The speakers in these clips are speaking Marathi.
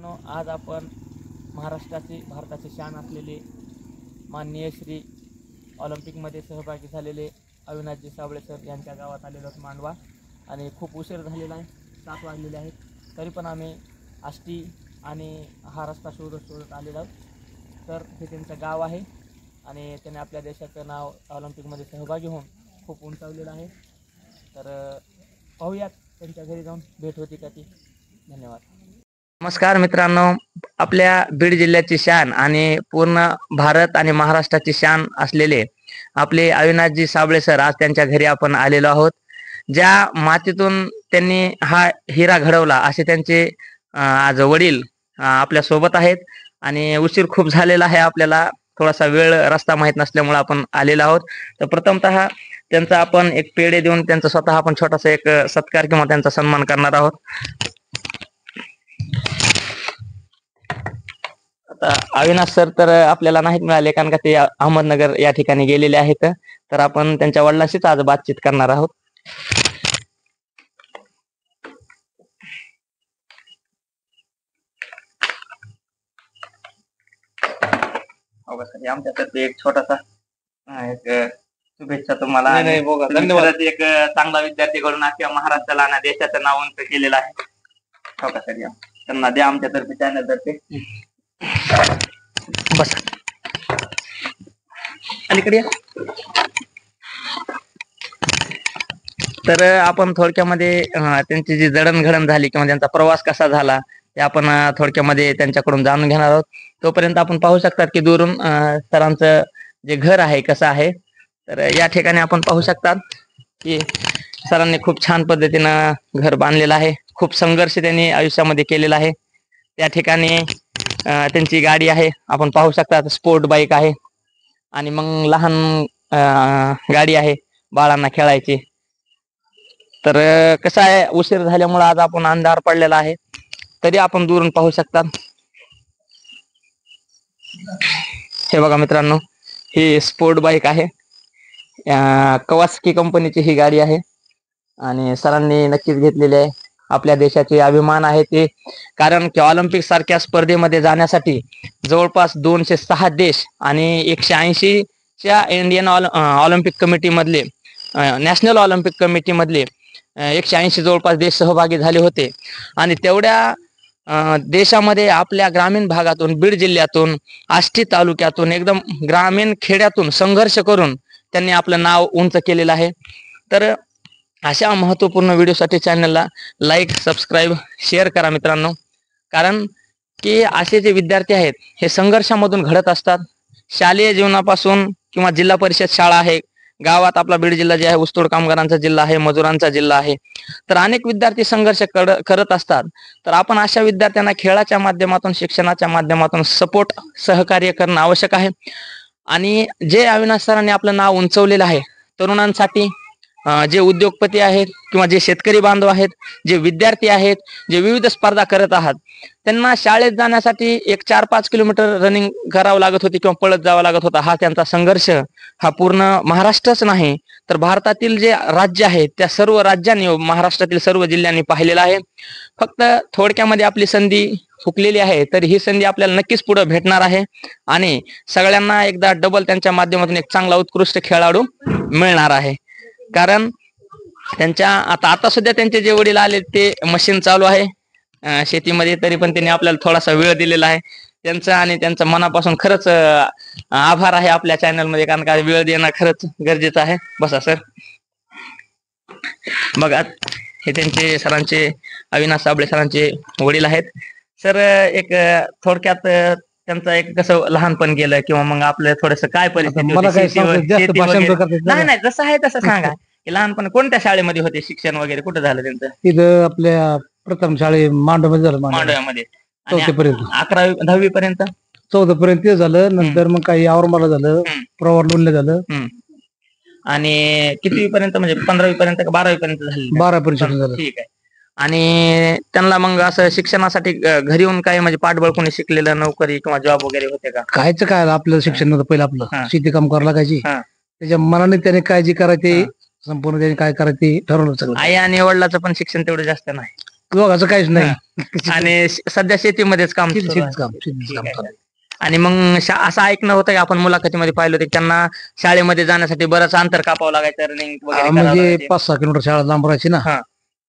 मित्रांनो, आज आपण भारताची शान असलेले माननीय श्री ऑलिम्पिकमध्ये सहभागी झालेले अविनाशजी साबळे सर यांच्या गावात आलेलो आहोत मांडवा. आणि खूप उशीर झालेला आहे, 7 वाजलेले आहेत. तरी पण आम्ही आष्टी आणि हा रस्ता शोधत आलेलो आहोत. तर हे त्यांचं गाव आहे आणि त्याने आपल्या देशाचं नाव ऑलिम्पिकमध्ये सहभागी होऊन खूप उंचावलेलं आहे. तर पाहूयात त्यांच्या घरी जाऊन भेट होती का ती. धन्यवाद. नमस्कार मित्रांनो, आपल्या बीड जिल्ह्याची शान आणि पूर्ण भारत आणि महाराष्ट्राची शान असलेले आपले अविनाशजी साबळे सर आज त्यांच्या घरी आपण आलेलो आहोत. ज्या मातीतून त्यांनी हा हिरा घडवला असे त्यांचे आज वडील आपल्या सोबत आहेत. आणि उशीर खूप झालेला आहे, आपल्याला थोडासा वेळ रस्ता माहीत नसल्यामुळे आपण आलेलो आहोत. तर प्रथमतः त्यांचा आपण एक पेढे देऊन त्यांचा स्वतः आपण छोटासा एक सत्कार किंवा त्यांचा सन्मान करणार आहोत. आता अविनाश सर तर आपल्याला नाहीत मिळाले, कारण का ते अहमदनगर या ठिकाणी गेलेले आहेत. तर आपण त्यांच्या वडिलांशीच आज बातचीत करणार आहोत. आमच्यातर्फे एक छोटासा एक शुभेच्छा तुम्हाला. धन्यवाद. एक चांगला विद्यार्थी घडून किंवा महाराष्ट्राला आणि देशाचं नाव उंच केलेलं आहे. हो का सर, त्यांना द्या आमच्यातर्फे, चॅनल तर्फे. बस अलीकडे. तर आपण थोडक्यामध्ये त्यांची जी जडणघडण झाली किंवा त्यांचा प्रवास कसा झाला ते आपण थोडक्यामध्ये त्यांच्याकडून जाणून घेणार आहोत. तोपर्यंत आपण पाहू शकतात की दूरून सरांचं जे घर आहे कसं आहे. तर या ठिकाणी आपण पाहू शकतात की सरांनी खूप छान पद्धतीनं घर बांधलेलं आहे. खूप संघर्ष त्यांनी आयुष्यामध्ये केलेला आहे. त्या ठिकाणी त्यांची गाडी आहे, आपण पाहू शकता स्पोर्ट बाईक आहे. आणि मग लहान गाडी आहे बाळांना खेळायची. तर कसं आहे, उशीर झाल्यामुळे आज आपण अंधार पडलेला आहे, तरी आपण दुरून पाहू शकता. हे बघा मित्रांनो, ही स्पोर्ट बाईक आहे, कवासाकी कंपनीची ही गाडी आहे. आणि सरांनी नक्कीच घेतलेली आहे. आपल्या देशाचे अभिमान आहे ते, कारण की ऑलिम्पिक सारख्या स्पर्धेमध्ये जाण्यासाठी जवळपास 206 देश आणि 180च्या इंडियन ऑलिम्पिक कमिटीमधले नॅशनल ऑलिम्पिक कमिटीमधले 180 जवळपास देश सहभागी झाले होते. आणि तेवढ्या देशामध्ये आपल्या ग्रामीण भागातून, बीड जिल्ह्यातून, आष्टी तालुक्यातून, एकदम ग्रामीण खेड्यातून संघर्ष करून त्यांनी आपलं नाव उंच केलेलं आहे. तर अशा महत्त्वपूर्ण व्हिडिओसाठी चॅनलला लाईक, सबस्क्राईब, शेअर करा मित्रांनो. कारण की असे जे विद्यार्थी आहेत हे संघर्षामधून घडत असतात. शालेय जीवनापासून किंवा जिल्हा परिषद शाळा आहे, गावात आपला बीड जिल्हा जे आहे ऊसतोड कामगारांचा जिल्हा आहे, मजुरांचा जिल्हा आहे. तर अनेक विद्यार्थी संघर्ष करत असतात. तर आपण अशा विद्यार्थ्यांना खेळाच्या माध्यमातून, शिक्षणाच्या माध्यमातून सपोर्ट, सहकार्य करणं आवश्यक आहे. आणि जे अविनाश सरांनी आपलं नाव उंचवलेलं आहे तरुणांसाठी, जे उद्योगपती आहेत किंवा जे शेतकरी बांधव आहेत, जे विद्यार्थी आहेत, जे विविध स्पर्धा करत आहात, त्यांना शाळेत जाण्यासाठी एक 4-5 किलोमीटर रनिंग करावं लागत होती किंवा पळत जावं लागत होता. हा त्यांचा संघर्ष हा पूर्ण महाराष्ट्रच नाही तर भारतातील जे राज्य आहेत त्या सर्व राज्यांनी, महाराष्ट्रातील सर्व जिल्ह्यांनी पाहिलेला आहे. फक्त थोडक्यामध्ये आपली संधी हुकलेली आहे, तर ही संधी आपल्याला नक्कीच पुढे भेटणार आहे. आणि सगळ्यांना एकदा डबल त्यांच्या माध्यमातून एक चांगला उत्कृष्ट खेळाडू मिळणार आहे. कारण त्यांच्या आता सध्या त्यांचे जे वडील आले ते मशीन चालू आहे शेतीमध्ये, तरी पण त्यांनी आपल्याला थोडासा वेळ दिलेला आहे. त्यांचा आणि त्यांचा मनापासून खरंच आभार आहे आपल्या चॅनलमध्ये, कारण का वेळ देणं खरंच गरजेचं आहे. बसा सर. बघा, हे त्यांचे सरांचे, अविनाश साबळे सरांचे वडील आहेत. सर, एक थोडक्यात त्यांचं एक कसं लहानपण गेलं किंवा मग आपलं थोडस काय परिस्थिती होती? नाही, जसं आहे तसं सांगा. लहानपण कोणत्या शाळेमध्ये होते, शिक्षण वगैरे कुठं झालं त्यांचं? तिथं आपल्या प्रथम शाळे मांडव्यामध्ये झालं. मांडव्यामध्ये 4थी पर्यंत, 11वी 10वी पर्यंत. 14 पर्यंत झालं. नंतर मग काही औरंगाबाद झालं, प्रवार लोणले झालं. आणि कितवी पर्यंत, म्हणजे 15वी पर्यंत का 12वी पर्यंत झालं? 12 पर्यंत झालं. ठीक आहे. आणि त्यांना मग असं शिक्षणासाठी घरी येऊन काय म्हणजे पाठबळ कोणी शिकलेलं, नोकरी किंवा जॉब वगैरे होते का? कायच काय, आपलं शिक्षण नव्हतं पहिलं. आपलं शेती काम करायला लागायची. त्याच्या मनाने त्याने काय जे करायचे संपूर्ण त्याने काय करायचे ठरवलं सगळं. आई आणि वडिलाचं पण शिक्षण तेवढं जास्त नाही. दोघांचं काहीच नाही. आणि सध्या शेतीमध्येच काम सुरू आहे. शेतीच काम चालू आहे. आणि मग असं ऐकणं होतं की आपण मुलाखतीमध्ये पाहिलं होतं की त्यांना शाळेमध्ये जाण्यासाठी बरंच अंतर कापावं लागायचं, रनिंग वगैरे करावं म्हणजे लागायचे. 5-6 किलोमीटर शाळा लांब राहायची ना, हा.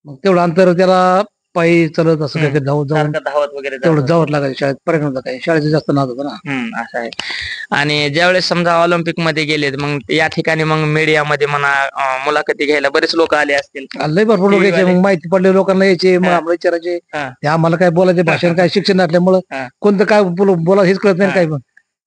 मग तेवढं अंतर त्याला पायी चलत असं काही जाऊन सारखं धावत वगैरे जात तेवढं होतं. जावं लागायचं शाळेत. पर्यंत काही शाळेचं जास्त नाद होतं ना. असं आहे. आणि ज्यावेळेस समजा ऑलिम्पिक मध्ये गेले मग या ठिकाणी मग मीडियामध्ये म्हणा मुलाखती घ्यायला बरेच लोक आले असतील. लय भरपूर लोक यायचे, मग माहिती पडले लोकांना यायचे, मग आम्हाला विचारायचे. ते आम्हाला काय बोलायचे, भाषण काय शिक्षण नसल्यामुळं कोणतं काय बोला हेच कळत नाही काय. पण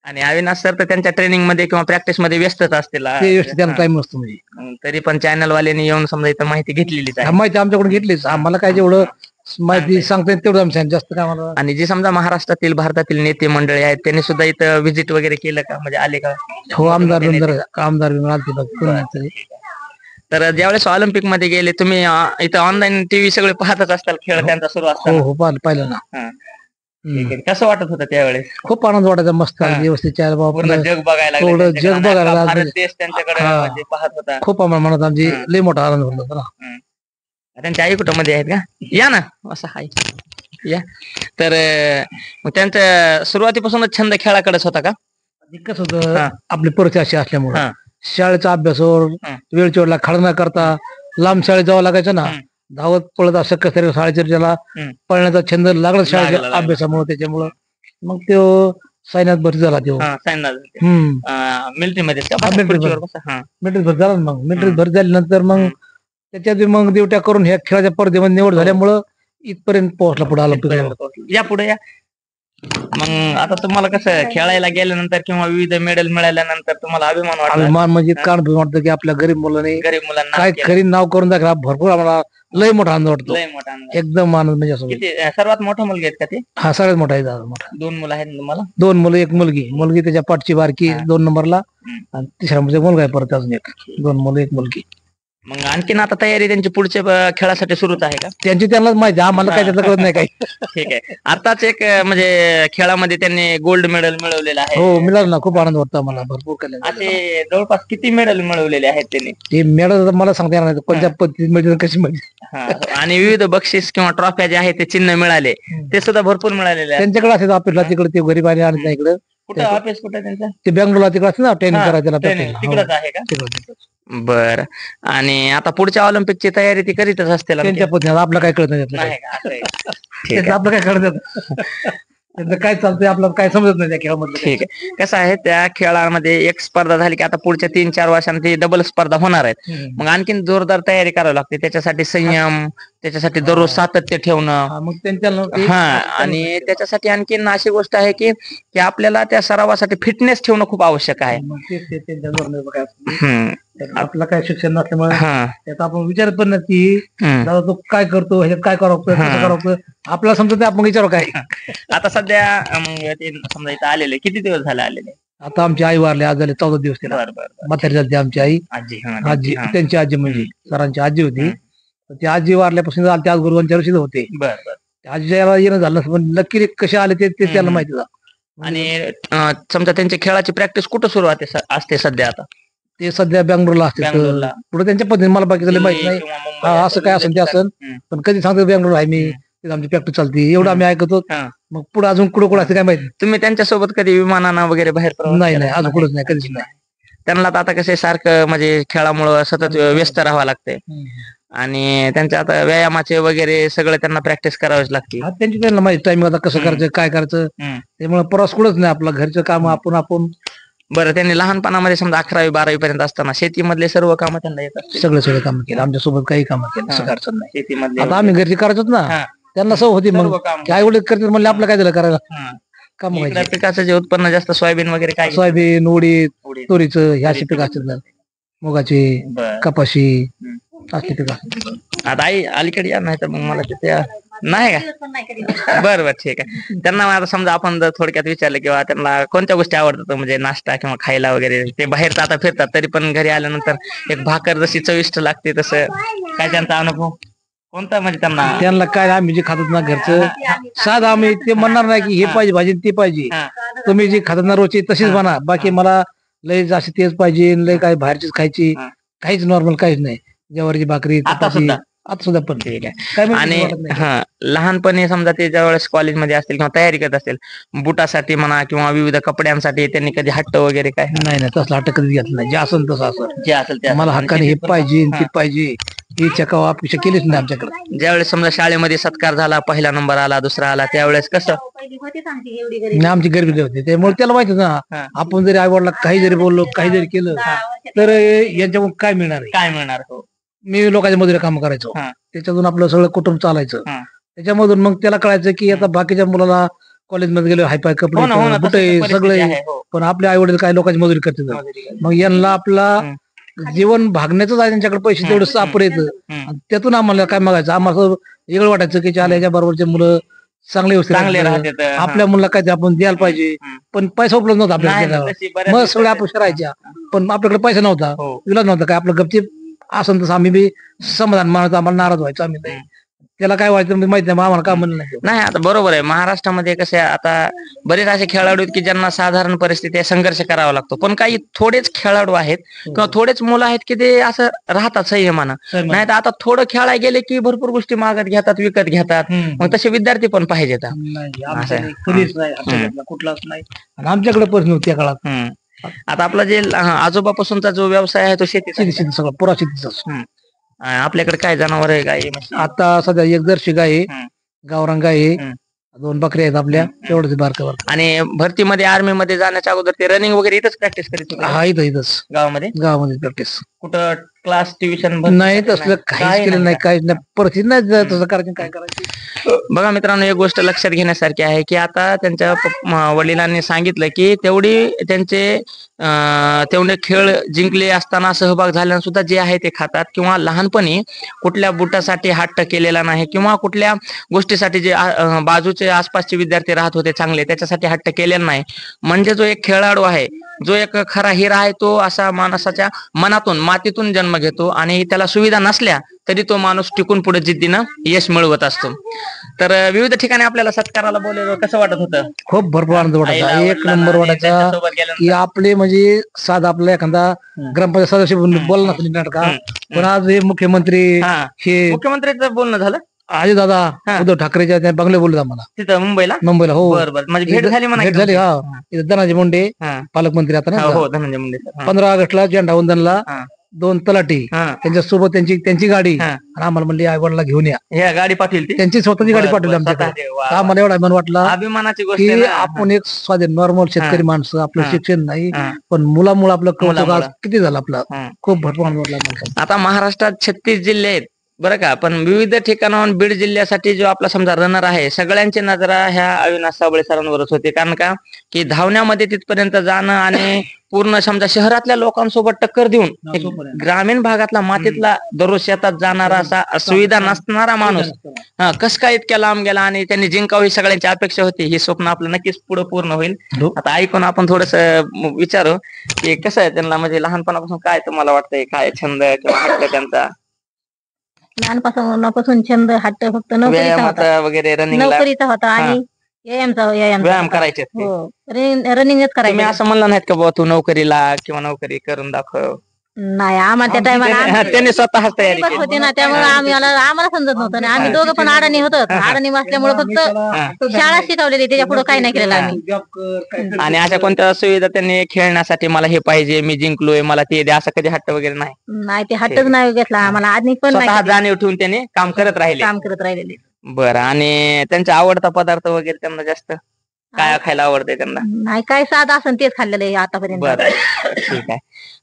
आणि अविनाश सर तर त्यांच्या ट्रेनिंग मध्ये किंवा प्रॅक्टिस मध्ये व्यस्तच असतील. ते व्यवस्थित त्यांना टाइम नसतो. म्हणजे तरी पण चॅनल वाल्यांनी येऊन समजा इथं माहिती घेतलेलीच आहे. माहिती आमच्याकडून घेतलीच. आम्हाला काय जेवढं माहिती सांगता येईल तेवढं आम्ही जास्त काय आम्हाला. आणि जे समजा महाराष्ट्रातील भारतातील नेते मंडळी आहेत त्यांनी सुद्धा इथं व्हिजिट वगैरे केलं का, म्हणजे आले का? हो, आमदार आलते. तर ज्यावेळेस ऑलिम्पिक मध्ये गेले तुम्ही इथं ऑनलाईन टीव्ही सगळे पाहतच असताल खेळ त्यांचा सुरू असतो. हो पाहिलं ना. कसं वाटत होतं त्यावेळेस? खूप आनंद वाटायचा. मस्त व्यवस्थित पूर्ण जग बघायला थोडं जग बघायला भारत देश त्यांच्याकडे म्हणजे पाहत होता. खूप आम्हाला मनात आमची लय मोठा आनंद होता ना. त्यांच्या आई कुटुंबामध्ये आहेत का? या ना, असं हाय या. तर मग त्यांच्या सुरुवातीपासूनच छंद खेळाकडेच होता का? कसं होतं, आपली परिस्थिती अशी असल्यामुळे शाळेचा अभ्यासावर वेळच्या वेळेला खडा न करता लांब शाळेत जावं लागायचं ना. धावत पळत असं कसं शाळेच्या त्याला पळण्याचा छंद लागला शाळेच्या अभ्यासामुळे. त्याच्यामुळं मग तो सायनात भरती झाला. तो मिलिटरी मध्ये मिलिटरीत भरती झाला. मग मिलिटरीत भरती झाल्यानंतर मग त्याच्यात मग ड्युट्या करून ह्या खेळाच्या स्पर्धेमध्ये निवड झाल्यामुळं इथपर्यंत पोहोचला. पुढे आला. या पुढे या. मग आता तुम्हाला कसं खेळायला गेल्यानंतर किंवा विविध मेडल मिळाल्यानंतर तुम्हाला अभिमान वाटतो? अभिमान म्हणजे कारण वाटतं की आपल्या गरीब मुलांनी मुलांना काय खरी नाव करून दाखवा. भरपूर आम्हाला लय मोठा आनंद वाटतो. लय मोठा आनंद. एकदम आनंद. म्हणजे असं किती सर्वात मोठा मुलगा आहेत का ते? हा, सगळ्यात मोठा आहे. दादा मोठा. 2 मुलं आहेत तुम्हाला? 2 मुलं, 1 मुलगी त्याच्या पाठची बारकी 2 नंबरला, आणि तिसऱ्या मुलगा आहे परत अजून एक. 2 मुलं 1 मुलगी. मग आणखीन आता तयारी त्यांची पुढच्या खेळासाठी सुरूच आहे का? त्यांची त्यांनाच माहिती, आम्हाला काय त्यातलं कळत नाही काही. ठीक आहे. आताच एक म्हणजे खेळामध्ये त्यांनी गोल्ड मेडल मिळवलेलं आहे. हो, मिळालं ना. खूप आनंद वाटतो आम्हाला. भरपूर केलं. असे जवळपास किती मेडल मिळवलेले आहेत त्यांनी? ते मेडल मला सांगता येणार नाही कोणत्या पद्धतीत मिळते, कशी मिळते. आणि विविध बक्षीस किंवा ट्रॉफ्या जे आहेत ते चिन्ह मिळाले ते सुद्धा भरपूर मिळालेले आहेत. त्यांच्याकडे असेल ऑफिसला तिकडे. ते गरीब आणि आणत नाही इकडे. कुठं ऑफिस कुठं त्यांचं? ते बँगलोरला तिकडे असते ना, ट्रेनिंग करायला. तिकडच आहे का? बर. आणि आता पुढच्या ऑलिम्पिकची तयारी ती करीतच असते त्यांच्या पद्धतीने. आपलं काय कळत नाही. आपलं काय कळत त्यांचं काय चालतंय आपल्याला काय समजत नाही त्या खेळामध्ये. ठीक आहे. कसं आहे, त्या खेळामध्ये एक स्पर्धा झाली की आता पुढच्या 3-4 वर्षांनी डबल स्पर्धा होणार आहेत. मग आणखीन जोरदार तयारी करावी लागते. त्याच्यासाठी संयम, त्याच्यासाठी दररोज सातत्य ठेवणं. मग त्यांच्या आणि त्याच्यासाठी आणखीन अशी गोष्ट आहे की आपल्याला त्या सरावासाठी फिटनेस ठेवणं खूप आवश्यक आहे. आपलं काय शिक्षण नसल्यामुळे त्याचा आपण विचार पण नाही की दादा तो काय करतो, ह्याच्यात काय करावं, कसं करावं, आपल्याला समजत आपण विचारू काय. आता सध्या समजा इथं आलेले किती दिवस झाले आलेले? आता आमची आई वारली, आज झाले 14 दिवस. तिला म्हातारी झाली आमची आई. आजी त्यांची आजी म्हणजे सरांची आजी होती. ती आजी वारल्यापासून आले. आज गुरुवांच्या वर्षी होते. आजीला येणं झालं, पण नक्की कसे आले ते त्याला माहिती झालं. आणि समजा त्यांची खेळाची प्रॅक्टिस कुठं सुरू असते सध्या? आता ते सध्या बँगलोरला असते. पुढे त्यांच्या पद्धतीने मला बाकी माहित नाही. असं काय असेल ते असेल, पण कधी सांगतो बँगलोर आहे मी, आमची प्रॅक्टिस चालते एवढं आम्ही ऐकतो. मग पुढे अजून कुठं असते काय माहिती. तुम्ही त्यांच्यासोबत कधी विमानानं वगैरे बाहेर? नाही, अजून कुठंच नाही, कधीच नाही. त्यांना आता कसे सारखं म्हणजे खेळामुळं सतत व्यस्त राहावं लागतंय आणि त्यांच्या आता व्यायामाचे वगैरे सगळं त्यांना प्रॅक्टिस करावीच लागते. त्यांची त्यांना माहिती टाइम आता कसं करायचं, काय करायचं. त्यामुळे प्रवास कुठंच नाही. आपलं घरचं काम आपण. बरं. त्यांनी लहानपणामध्ये समजा 11वी 12वी पर्यंत असताना शेतीमधले सर्व कामं त्यांना येतात? सगळं काम केलं आमच्या सोबत, काही काम केलं असं अडचण नाही. शेतीमध्ये आता आम्ही घरची करायचोच ना, त्यांना सवय होती. मग काय एवढे करतात म्हणले, आपलं काय झालं करायला काम. पिकाचं जे उत्पन्न जास्त सोयाबीन वगैरे काय? सोयाबीन, उडीद, तुरीचं, ह्या अशी पिकं असतात. मुगाची, कपाशी असली पिकं. आता आई अलीकडे या, नाही तर मग मला तिथे नाही का? बरं ठीक आहे. त्यांना आता समजा आपण जर थोडक्यात विचारलं किंवा त्यांना कोणत्या गोष्टी आवडतात म्हणजे नाश्ता किंवा खायला वगैरे, ते बाहेर आता फिरतात तरी पण घरी आल्यानंतर एक भाकर जशी चविष्ट लागते तसं काय त्यांचा अनुभव कोणता? म्हणजे त्यांना काय आम्ही जे खातात ना घरचं साधं, आम्ही ते म्हणणार नाही की हे पाहिजे भाजी ते पाहिजे. तुम्ही जे खातात ना रोजची तशीच म्हणा. बाकी मला लय जास्त तेच पाहिजे, लय काय बाहेरचीच खायची, काहीच नॉर्मल काहीच नाही. ज्वारीची भाकरी, चपाती आता सुद्धा पण ठीक आहे. काय म्हणजे आणि वाटत नाही. हा लहानपणी समजा ते ज्यावेळेस कॉलेजमध्ये असतील किंवा तयारी करत असतील, बुटासाठी म्हणा किंवा विविध कपड्यांसाठी त्यांनी कधी हट्ट वगैरे काय नाही नाही, तसला हट्ट कधीच घेतला नाही. जे असेल तसं असं जे असेल ते मला असेल. हक्काने हे शेतीत पण- पाहिजे ती हा. पाहिजे ही चकावा अपेक्षा केलीच नाही आमच्याकडे. ज्यावेळेस समजा शाळेमध्ये सत्कार झाला, पहिला नंबर आला, दुसरा आला, त्यावेळेस कसं नाही, आमची गरिबी होती त्यामुळे त्याला माहिती ना, हा. आपण जरी आई वडिला काही जरी बोललो काही जरी केलं तर यांच्याकडून काय मिळणार आहे. काय मिळणार? हो. मी लोकांच्या मजुरी काम करायचो, हा. त्याच्यातून आपलं सगळं कुटुंब चालायचं. हा. त्याच्यामधून मग त्याला कळायचं की आता बाकीच्या मुलाला कॉलेजमध्ये गेलो हायपाय हो ना, हो कपडे ना, बुटे तसंच परिस्थिती सगळे, आहे, हो. पण आपले आई वडील काय लोकांची मजुरी करतात. मग यांना आपला जीवन भागण्याचं आहे, त्यांच्याकडे पैसे तेवढं सापर येतं. आणि त्यातून आम्हाला काय मागायचं, आम्हाला असं वेगळं वाटायचं की चाल याच्या बरोबरचे मुलं चांगले व्यवस्थित चांगले राहतात. राहतात, हा. आपल्या मुलाला काय ते आपण द्यायला पाहिजे, पण पैसा उपलब्ध नव्हता नाही, आपल्याला. तशी बऱ्याच मग गोष्टी सगळ्या आहेत. अपेक्षा राहायच्या, पण आपल्याकडे पैसा नव्हता, हो. विलाज नव्हता काय, आपलं गपचीप असं तसं आम्ही बी समाधान मानायचं, आम्हाला नाराज व्हायचं आम्ही नाही. त्याला काय व्हायचं माहिती नाही, आम्हाला काय म्हणलं नाही. नाही, आता बरोबर आहे. महाराष्ट्रामध्ये कसे आता बरेच असे खेळाडू आहेत की ज्यांना साधारण परिस्थिती आहे, संघर्ष करावा लागतो. पण काही थोडेच खेळाडू आहेत किंवा थोडेच मुलं आहेत की ते असं राहतात संयमानं. नाही तर आता थोडं खेळायला गेले की भरपूर गोष्टी मागत घेतात, विकत घेतात. मग तसे विद्यार्थी पण पाहिजेत. नाही, असं आमच्याकडे आहे. कधीच नाही, आमच्याकडे कुठलाच नाही. आणि आमच्याकडे पण नव्हती त्या काळात. आता आपला जे आजोबापासूनचा जो व्यवसाय आहे तो शेतीचा शेती आहे. शेती सगळं पुरा शेतीच. आपल्याकडे काय जनावर आहे, गाई म्हशी? आता सध्या एक जर्सी गाय आहे, हम्म. गावरान गाय आहे, हम्म. 2 बकऱ्या आहेत आपल्या, तेवढंच बारकं बारकं. आणि भरतीमध्ये आर्मी मध्ये जाण्याच्या अगोदर ते रनिंग वगैरे इथंच प्रॅक्टिस करीत होते का? हा, इथंच गावामध्ये गावामध्ये प्रॅक्टिस. कुठं क्लास ट्युशन नाही, तसलं काहीच केलं नाही, काहीच नाही. परिस्थिती नाही तसं करायचं, काय करायचं. बघा मित्रांनो, एक गोष्ट लक्षात घेण्यासारखी आहे की आता त्यांच्या वडिलांनी सांगितलं की तेवढे खेळ जिंकले असताना सहभाग झाल्यानं सुद्धा जे आहे ते खातात, किंवा लहानपणी कुठल्या बुटासाठी हट्ट केलेला नाही, किंवा कुठल्या गोष्टीसाठी जे बाजूचे आसपासचे विद्यार्थी राहत होते चांगले त्याच्यासाठी हट्ट केलेला नाही. म्हणजे जो एक खेळाडू आहे, जो एक खरा हिरा आहे, तो असा माणसाच्या मनातून मातीतून जन्म घेतो आणि त्याला सुविधा नसल्या तरी तो माणूस टिकून पुढे जिद्दीनं यश मिळवत असतो. तर विविध ठिकाणी आपल्याला सत्काराला बोलवलं, कसं वाटत होतं? खूप भरपूर आनंद वाटायचा, आईला, एक वडिलांना नंबर आणि वाटायचा त्यांच्यासोबत की गेल्यानंतर आपले म्हणजे साधा आपला एखादा ग्रामपंचायत सदस्य बोलला नसली नाटका, पण आज हे मुख्यमंत्री हा. हे मुख्यमंत्र्यांचं बोलणं झालं अजय दादा हा. उद्धव ठाकरेच्या त्या बंगले बोलले आम्हाला तिथं मुंबईला? मुंबईला. हो, बरं, म्हणजे भेट झाली म्हणा भेट की झाली. तुमची? हा, इथं धनाजी मुंडे हा. पालकमंत्री आता हा, नाही हो, का? धनंजय मुंडे सर. 15 ऑगस्टला झेंडा वंदनला हा. 2 तलाठी हा. त्यांच्यासोबत त्यांची गाडी, हा. आणि आम्हाला म्हणली आई वडिला घेऊन या. ह्या गाडी पाठवली ती? त्यांची स्वतःची गाडी बरं, पाठवली बरं, आमच्याकडे. स्वतः. वा, तर वा. आम्हाला एवढा मन वाटला अभिमानाची गोष्ट आहे की ना. आपण एक साधे नॉर्मल शेतकरी माणसं, आपलं हा. शिक्षण नाही, हा. पण मुलामुळे आपलं कौतुक आज मुलामुळं. किती झालं आपलं. हा. खूप भरपूर आनंद वाटला आम्हाला. आता महाराष्ट्रात 36 जिल्हे आहेत बरं का, पण विविध ठिकाणाहून बीड जिल्ह्यासाठी जो आपला समजा रनर आहे, सगळ्यांची नजरा ह्या अविनाश साबळे सरांवरच होते. कारण का की धावण्यामध्ये तिथपर्यंत जाणं आणि पूर्ण समजा शहरातल्या लोकांसोबत टक्कर देऊन एक ग्रामीण भागातला मातीतला दररोज शेतात जाणारा असा सुविधा नसणारा माणूस कस काय इतक्या लांब गेला आणि त्यांनी जिंकावं ही सगळ्यांची अपेक्षा होती. ही स्वप्न आपलं नक्कीच पुढे पूर्ण होईल. आता ऐकून आपण थोडस विचारू की कसं आहे त्यांना, म्हणजे लहानपणापासून काय तुम्हाला वाटतंय, काय छंद किंवा हट्ट त्यांचा? लहानपासून छंद हट्ट फक्त नोकरीचा होता. व्यायामाचा वगैरे, रनिंगला नोकरीचा होता आणि व्यायाम करायचे ते. हो, रनिंगच तुम्ही करायचं. असं म्हणलं नाहीत का बाबा तू नोकरीला किंवा नोकरी करून दाखव? नाही, आम्हाला त्या टायमाला त्यांनी स्वतःच तयारी केली. होते ना, त्यामुळे आम्हाला समजत नव्हतं ना. आम्ही दोघं पण अडाणी होतो. अडाणी असल्यामुळे फक्त शाळा शिकवलेली, त्याच्या पुढे काही नाही केलेलं आम्ही. आणि अशा कोणत्या सुविधा त्यांनी खेळण्यासाठी, मला हे पाहिजे, मी जिंकलोय, मला ते द्या, असं कधी हट्ट वगैरे नाही? नाही, ते हट्टच नाही घेतला आम्हाला, आधी पण स्वतः नाही जाणीव ठेवून त्यांनी काम करत राहिले. काम करत राहिलेले. बरं, आणि त्यांचा आवडता पदार्थ वगैरे त्यांना जास्त काय खायला आवडतंय त्यांना? नाही, काय साधं असं तेच खाल्लेलं आहे आतापर्यंत. बरं, ठीक आहे.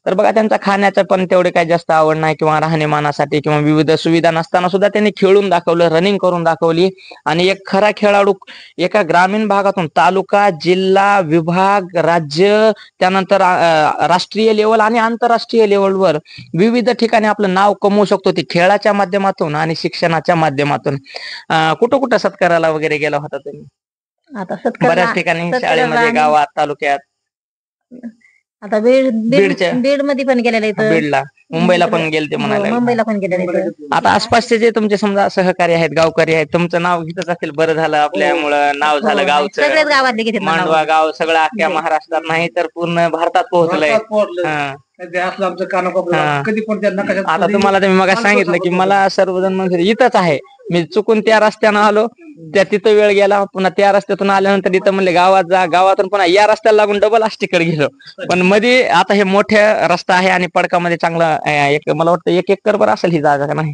तर बघा, त्यांचा खाण्याचं पण तेवढे काही जास्त आवड नाही, किंवा राहणीमानासाठी किंवा विविध सुविधा नसताना सुद्धा त्यांनी खेळून दाखवलं, रनिंग करून दाखवली. आणि एक खरा खेळाडू एका ग्रामीण भागातून तालुका, जिल्हा, विभाग, राज्य, त्यानंतर राष्ट्रीय लेवल आणि आंतरराष्ट्रीय लेवलवर विविध ठिकाणी आपलं नाव कमवू शकतो, ते खेळाच्या माध्यमातून आणि शिक्षणाच्या माध्यमातून. कुठं कुठं सत्काराला वगैरे गेला होता तुम्ही? आता सत्कार बऱ्याच ठिकाणी, शाळेमध्ये, गावात, तालुक्यात. आता बीड मध्ये पण गेलेलं इथं. बीडला मुंबईला पण गेलते म्हणायला. मुंबईला पण गेले आता आसपासचे जे तुमचे समजा सहकारी आहेत, गावकरी आहेत, तुमचं नाव घेतच असेल, बरं झालं आपल्यामुळं नाव झालं गावचं. सगळेच गावातले घेते मांडवा गाव सगळं अख्ख्या महाराष्ट्रात नाही तर पूर्ण भारतात पोहोचलंय. कधी पण त्यांना कशात आता तुम्हाला तर मी मग सांगितलं की मला सर्वजण म्हणजे इथंच आहे, मी चुकून त्या रस्त्यानं आलो, त्या तिथं वेळ गेला, पुन्हा त्या रस्त्यातून आल्यानंतर इथं म्हणले गावात जा, गावातून पुन्हा या रस्त्याला लागून डबल आष्टीकडे गेलो. पण मध्ये आता हे मोठ्या रस्ता आहे आणि पडकामध्ये चांगला एक मला वाटतं 1 एकर बरं असेल ही जागा का नाही,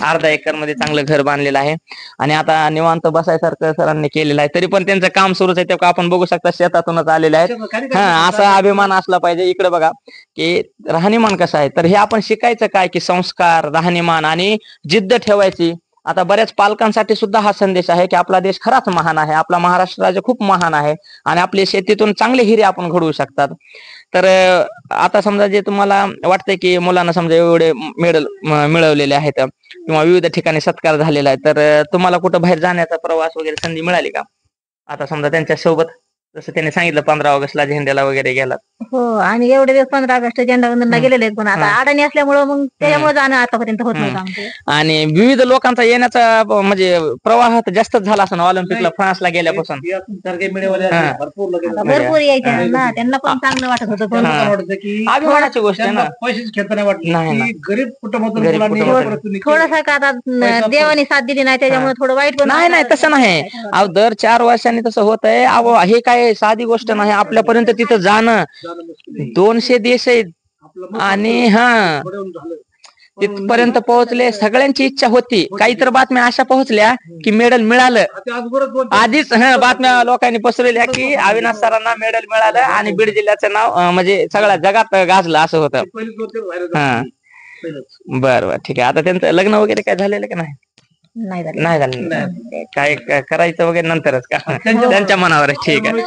अर्धा एकर मध्ये चांगलं घर बांधलेलं आहे आणि आता निवांत बसायसारखं सरांनी केलेलं आहे. तरी पण त्यांचं काम सुरूच आहे, तेव्हा आपण बघू शकता शेतातूनच आलेले आहेत. असा अभिमान असला पाहिजे. इकडे बघा की राहणीमान कसं आहे, तर हे आपण शिकायचं काय की संस्कार, राहणीमान आणि जिद्द ठेवायची. आता बऱ्याच पालकांसाठी सुद्धा हा संदेश आहे की आपला देश खराच महान आहे, आपला महाराष्ट्र राज्य खूप महान आहे आणि आपल्या शेतीतून चांगले हिरे आपण घडवू शकतात. तर आता समजा जे तुम्हाला वाटतंय की मुलांना समजा एवढे मेडल मिळवलेले आहेत किंवा विविध ठिकाणी सत्कार झालेला आहे, तर तुम्हाला कुठं बाहेर जाण्याचा प्रवास वगैरे संधी मिळाली का? आता समजा त्यांच्या सोबत जसं त्यांनी सांगितलं 15 ऑगस्टला झेंड्याला वगैरे गेलात. हो, आणि एवढे दिवस 15 ऑगस्ट झेंडावंदनला गेलेले आहेत, पण आता अडाणी असल्यामुळे मग त्याच्यामुळे जाणं आतापर्यंत होत नव्हतं आमचं. आणि विविध लोकांचा येण्याचा म्हणजे प्रवाह तर जास्तच झाला असं ऑलिम्पिकला फ्रान्सला गेल्यापासून. भरपूर यायचे ना, त्यांना पण चांगलं वाटत होतं. पण अभिमानाची गोष्ट आहे ना. पैसेच खेळताना वाटलं नाही ना. की गरीब कुटुंबातून गरीब मुलांनी कुटुंबातून. परिस्थिती थोडंसं का आता देवाने साथ दिली नाही त्याच्यामुळे थोडं वाईट पण नाही तसं नाही. अहो दर 4 वर्षांनी तसं होत आहे. अहो हे काय साधी गोष्ट नाही, आपल्यापर्यंत तिथं जाणं. 200 देश आहेत आणि तिथपर्यंत पोहोचले. सगळ्यांची इच्छा होती. काही तर बातम्या अशा पोहोचल्या की मेडल मिळालं. आधीच बातम्या लोकांनी पसरवल्या की अविनाश सरांना मेडल मिळालं आणि बीड जिल्ह्याचं नाव म्हणजे सगळ्या जगात गाजलं असं होतं. बरं ठीक आहे. आता त्यांचं लग्न वगैरे काय झालेलं का नाही? नाही झालं. काय करायचं वगैरे नंतरच का? त्यांच्या मनावर आहे. ठीक आहे.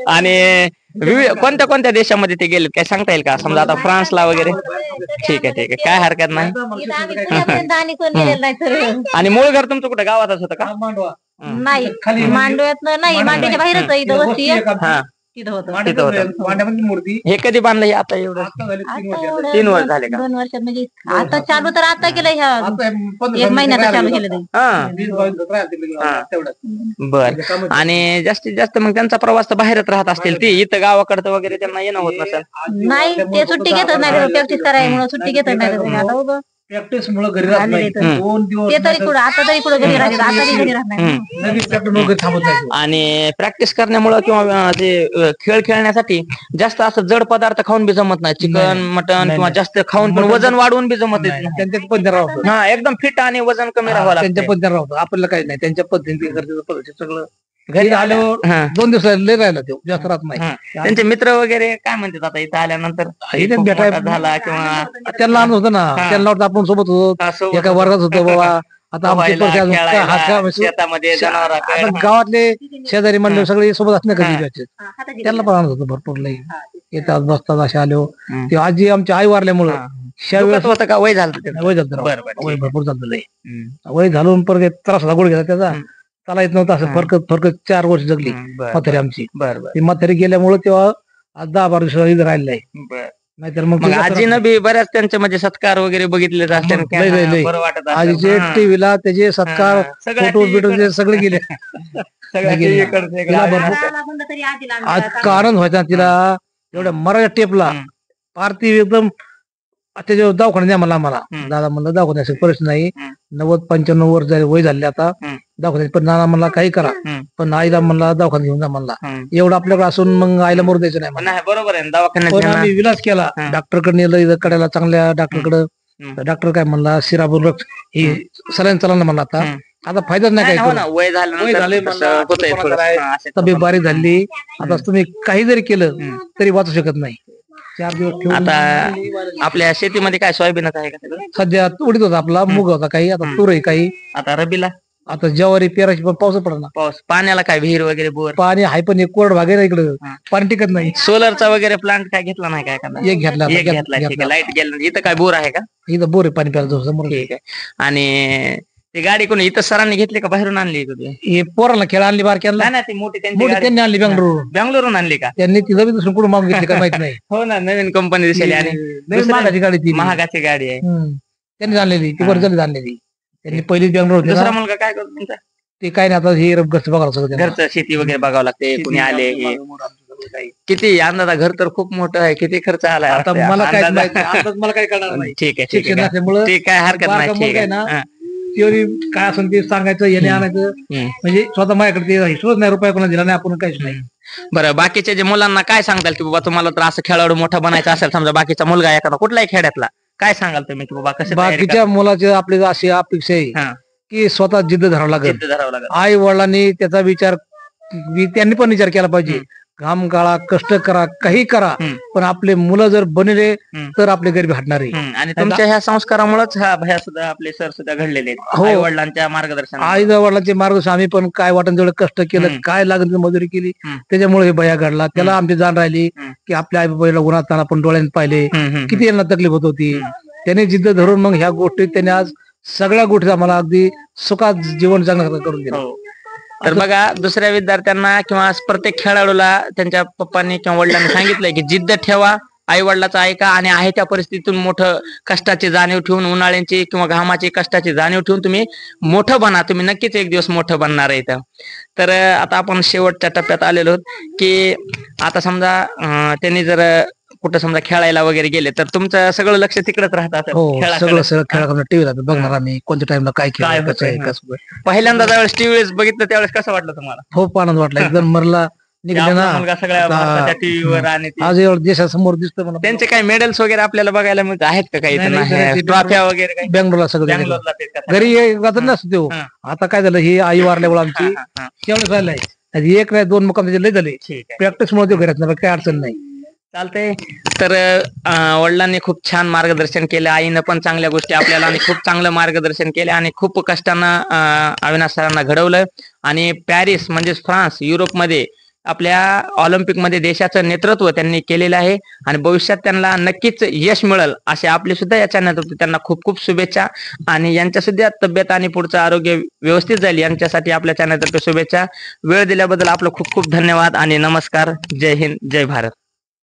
आणि कोणत्या कोणत्या देशामध्ये ते गेले काय सांगता येईल का? समजा आता फ्रान्सला वगैरे. ठीक आहे काय हरकत नाही. आणि मूळ घर तुमचं कुठं गावातच होतं का? नाही, मांडव्यात नाही, मांडव्याच्या बाहेरच आहे, इथं वस्ती आहे. तिथं होतं. मूर्ती हे कधी बांधलं हे आता एवढं? 3 वर्ष झाले का? 2 वर्षात म्हणजे आता चालू तर आता केलं, ह्या 1 महिन्यात चालू केलं. बर. आणि जास्तीत जास्त मग त्यांचा प्रवास तर बाहेरच राहत असतील ती, इथं गावाकडचं वगैरे त्यांना येणं होत नसेल. नाही, ते सुट्टी घेतच नाही, प्रॅक्टिस करायमुळे सुट्टी घेतच नाही. आता उभं प्रॅक्टिस मुळे घरी राहत नाही. 2 दिवस ते तरी कुठं आता तरी कुठं घरी राहते, आता तरी घरी राहत नाही. नवीन प्रॅक्टिस मुळे थांबत नाही. आणि प्रॅक्टिस करण्यामुळे किंवा ते खेळ खेळण्यासाठी जास्त असं जड पदार्थ खाऊन बी जमत नाही. चिकन मटन किंवा जास्त खाऊन पण वजन वाढवून बी जमत नाही. त्यांच्या पद्धतीने राहतो. एकदम फिट आणि वजन कमी राहावं लागतं. त्यांच्या पद्धतीने राहतो. आपल्याला काही नाही. त्यांच्या पद्धतीने सगळं घरी आल्यावर 2 दिवस लय राहिला ते, जास्त राहत नाही. त्यांचे मित्र वगैरे काय म्हणतात आता इथं आल्यानंतर? झाला किंवा त्यांना लहान होतं ना, त्यांना वाटतं आपण सोबत होतो, एका वर्गात होतो बाबा. आता आमची शेतामध्ये आता गावातले शेजारी म्हणले सगळे सोबत असणे कधी त्यांना पण आणत होतं भरपूर. लई येतात बसतात असे आलो. ते आजी आमची आई वारल्यामुळं होतं का? वय झालं? वय झालं, वय भरपूर झालं. लई वय झालं परत त्रास गोड घेतला त्याचा, त्याला येत नव्हतं. असं फरक 4 वर्ष जगली म्हातारी आमची. ती म्हातारी गेल्यामुळे तेव्हा 10-12 दिवस इथं राहिलेलं आहे. नाहीतर मग आजीनं बी बऱ्याच त्यांचे म्हणजे सत्कार वगैरे बघितले बरं वाटत. आजीचे टीव्हीला त्याचे सत्कार फोटो बिटो सगळे गेले. आज कारण व्हायचा तिला एवढ्या मराठा टेपला पार ती एकदम त्याच्या दवाखान्यात द्या मला दादा म्हणलं दवाखान्याची परिस्थिती नाही. 90-95 वर्ष वय झाले आता दवाखान्यात. पण नाना म्हणला काही करा, पण आईला म्हणला दवाखान्यात घेऊन जा म्हणला. एवढं आपल्याकडे असून मग आईला मरू द्यायचं नाही. बरोबर आहे. दवाखान्यात आम्ही विलास केला. डॉक्टरकडे नेलं कड्याला, चांगल्या डॉक्टरकडे. डॉक्टर काय म्हणला सिरापूर ही सलाईन चालला ना म्हणला. आता फायदाच नाही काय. वय झाले तब्येत बारीक झाली. आता तुम्ही काही जरी केलं तरी वाचू शकत नाही. 4 दिवस आता आपल्या शेतीमध्ये काय सोयाबीनच आहे का? सध्या उडीत होता आपला, मूग होता काही, आता तूर आहे काही. आता रबीला आता ज्वारी पेराची, पण पाऊस पडला. पाऊस पाण्याला काय विहीर वगैरे बोर पाणी आहे पण एक कोरड भाग आहे इकडं, पाणी टिकत नाही. सोलरचा वगैरे प्लांट काय घेतला नाही काय? एक घेतला. लाईट गेलं. इथं काय बोर आहे का? इथं बोर आहे पाणी प्यायला समोर. ठीक आहे. आणि ती गाडी कोणी इथं सरांनी घेतली का बाहेरून आणली होती? हे पोराला खेळ आणली बारक्यांना, नाही ना, ती मोठी त्यांची मोठी गाडी त्यांनी आणली बँगलोर. बँगलोरून आणली का? त्यांनी तिला बी दुसरं कुठून मागून घेतली का माहित नाही. हो ना, नवीन कंपनी दिसली आणि नवीन महागाची गाडी ती महागाची गाडी आहे. त्यांनी आणलेली, ती वर्जन आणलेली. त्यांनी पहिलीच बँगलोर होती दुसरा ना. मुलगा काय करतो तुमचा? ते काय नाही, आता हे घरचं बघावं सगळं त्यांना. घरचं शेती वगैरे बघावं लागते, कुणी आले हे. किती अंदाजा घर तर खूप मोठं आहे, किती खर्च आलाय आता आपल्या? मला काय अंदाजा? माहित नाही, अंदाज मला काय कळणार नाही. ठीक आहे, ठीक शिक्षण आहे, नसल्यामुळं ते काय हरकत नाही. बारका ठीक मुलगा आहे आहे ना, हा. theory काय असेल ते सांगायचं, याने आणायचं. म्हणजे स्वतः माझ्याकडे ते हिशोबच नाही, रुपया कोणा दिला नाही, आपण काहीच नाही. बरं, बाकीच्या जे मुलांना काय सांगताल की बाबा तुम्हाला तर असं खेळाडू मोठा बनायचं असेल, समजा बाकीचा मुलगा आहे एखादा कुठलाही खेड्यातला, काय सांगाल तुम्ही की बाबा कसं बाकीच्या मुलाची आपली अशी अपेक्षा आहे हा. की स्वतः जिद्द धरावं लागेल. जिद्द धरावं लागेल. आई वडिलांनी त्याचा विचार, त्यांनी पण विचार केला पाहिजे. घाम गाळा, कष्ट करा, काही करा, पण आपले मुलं जर बनले तर आपले गरिबी हटणार आहे. आणि तुमच्या ह्या संस्कारामुळेच ह्या सुद्धा आपले सर सुद्धा घडलेले आहेत, हो. आई वडिलांच्या मार्गदर्शन. आई वडिलांचे मार्गदर्शन आम्ही पण काय वाटण तेवढं कष्ट केलं, काय लागेल ते मजुरी केली, त्याच्यामुळे हे भया घडला. त्याला आमची जाण राहिली की आपल्या आई बाबाला उन्हात आपण डोळ्याने पाहिले, किती यांना तकलीफ होत होती. त्याने जिद्द धरून मग ह्या गोष्टी त्याने आज सगळ्या गोष्टी आम्हाला अगदी सुखात जीवन जगण्याचा करून दिलं. तर बघा, दुसऱ्या विद्यार्थ्यांना किंवा प्रत्येक खेळाडूला त्यांच्या पप्पांनी किंवा वडिलांनी सांगितलंय की जिद्द ठेवा, आई वडिलाचं ऐका, आणि आहे त्या परिस्थितीतून मोठं कष्टाची जाणीव ठेवून, उन्हाळ्यांची किंवा घामाची कष्टाची जाणीव ठेवून तुम्ही मोठं बना. तुम्ही नक्कीच एक दिवस मोठं बनणार आहे इथं. तर आता आपण शेवटच्या टप्प्यात आलेलो आहोत की आता समजा त्यांनी जर कुठं समजा खेळायला वगैरे गेले तर तुमचं सगळं लक्ष तिकडेच राहतात. हो, सगळं सगळं खेळा टीव्हीला बघणार आम्ही, कोणत्या टाइमला काय काय खेळ कसं आहे होतंय, कसं. पहिल्यांदा ज्यावेळेस टीव्ही बघितलं त्यावेळेस कसं वाटलं तुम्हाला? खूप आनंद वाटला, एकदम मरला निघले आपला ना. मुलगा सगळ्या भारताच्या टीव्हीवर आणि ते- आज एवढं देशासमोर दिसतं मला. त्यांचे काही मेडल्स वगैरे आपल्याला बघायला मिळत आहेत का काही? नाही, नाही, त्यांना ते ट्रॉफ्या वगैरे काही? बँगलोरला सगळं बँगलोरला ते का? घरी वाजत नसतो तो. हा. आता काय झालं, ही आई वारल्यामुळे आमची हा, हा. तेवढं राहिलंय. आधी एक नाही 2 मुक्काम त्याचे लय झाले. ठीक आहे, प्रॅक्टिस मुळे घरात नाही, काही अडचण नाही. चालतंय. तर वडिलांनी खूप छान मार्गदर्शन केलं, आईनं पण चांगल्या गोष्टी आपल्याला आणि खूप चांगलं मार्गदर्शन केलं, आणि खूप कष्टानं अविनाश सरांना घडवलं. आणि पॅरिस म्हणजे फ्रान्स, युरोपमध्ये आपल्या ऑलिम्पिकमध्ये देशाचं नेतृत्व त्यांनी केलेलं आहे, आणि भविष्यात त्यांना नक्कीच यश मिळेल असे आपले सुद्धा या चॅनलतर्फे त्यांना खूप खूप शुभेच्छा. आणि यांच्या सुद्धा तब्येत आणि पुढचं आरोग्य व्यवस्थित जाईल यांच्यासाठी आपल्या चॅनलतर्फे शुभेच्छा. वेळ दिल्याबद्दल आपलं खूप खूप धन्यवाद आणि नमस्कार. जय हिंद, जय भारत.